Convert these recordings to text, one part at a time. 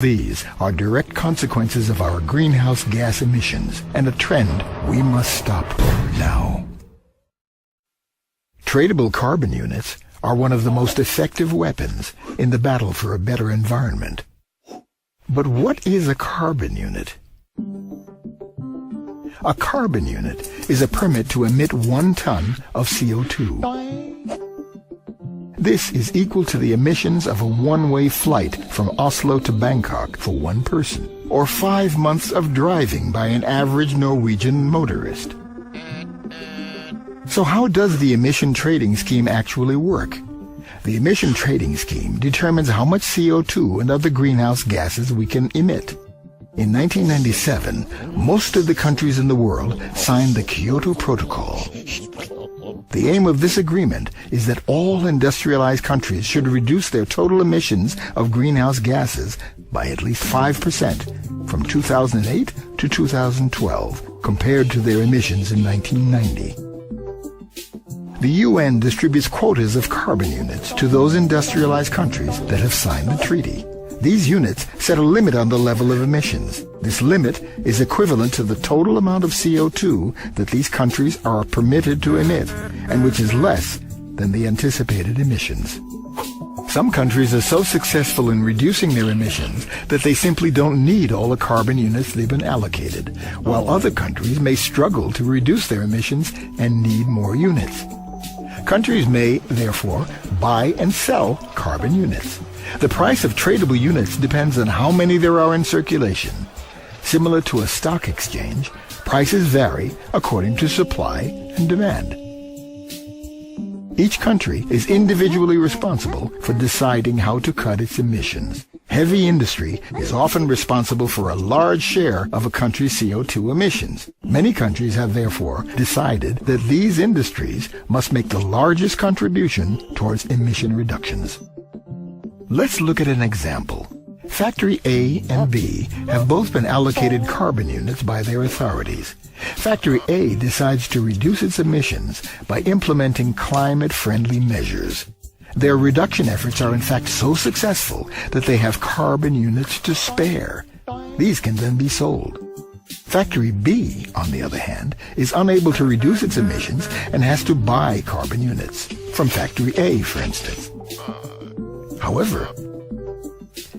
These are direct consequences of our greenhouse gas emissions and a trend we must stop now. Tradable carbon units are one of the most effective weapons in the battle for a better environment. But what is a carbon unit? A carbon unit is a permit to emit 1 ton of CO2. This is equal to the emissions of a one-way flight from Oslo to Bangkok for one person, or 5 months of driving by an average Norwegian motorist. So how does the emission trading scheme actually work? The emission trading scheme determines how much CO2 and other greenhouse gases we can emit. In 1997, most of the countries in the world signed the Kyoto Protocol. The aim of this agreement is that all industrialized countries should reduce their total emissions of greenhouse gases by at least 5% from 2008 to 2012, compared to their emissions in 1990. The UN distributes quotas of carbon units to those industrialized countries that have signed the treaty. These units set a limit on the level of emissions. This limit is equivalent to the total amount of CO2 that these countries are permitted to emit, and which is less than the anticipated emissions. Some countries are so successful in reducing their emissions that they simply don't need all the carbon units they've been allocated, while other countries may struggle to reduce their emissions and need more units. Countries may, therefore, buy and sell carbon units. The price of tradable units depends on how many there are in circulation. Similar to a stock exchange, prices vary according to supply and demand. Each country is individually responsible for deciding how to cut its emissions. Heavy industry is often responsible for a large share of a country's CO2 emissions. Many countries have therefore decided that these industries must make the largest contribution towards emission reductions. Let's look at an example. Factory A and B have both been allocated carbon units by their authorities. Factory A decides to reduce its emissions by implementing climate-friendly measures. Their reduction efforts are in fact so successful that they have carbon units to spare. These can then be sold. Factory B, on the other hand, is unable to reduce its emissions and has to buy carbon units, from Factory A, for instance. However,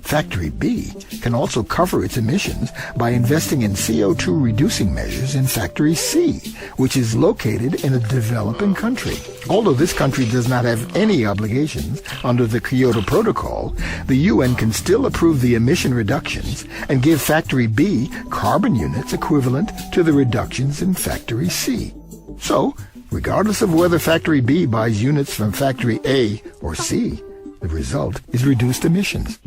Factory B can also cover its emissions by investing in CO2 reducing measures in Factory C, which is located in a developing country. Although this country does not have any obligations under the Kyoto Protocol, the UN can still approve the emission reductions and give Factory B carbon units equivalent to the reductions in Factory C. So, regardless of whether Factory B buys units from Factory A or C, the result is reduced emissions.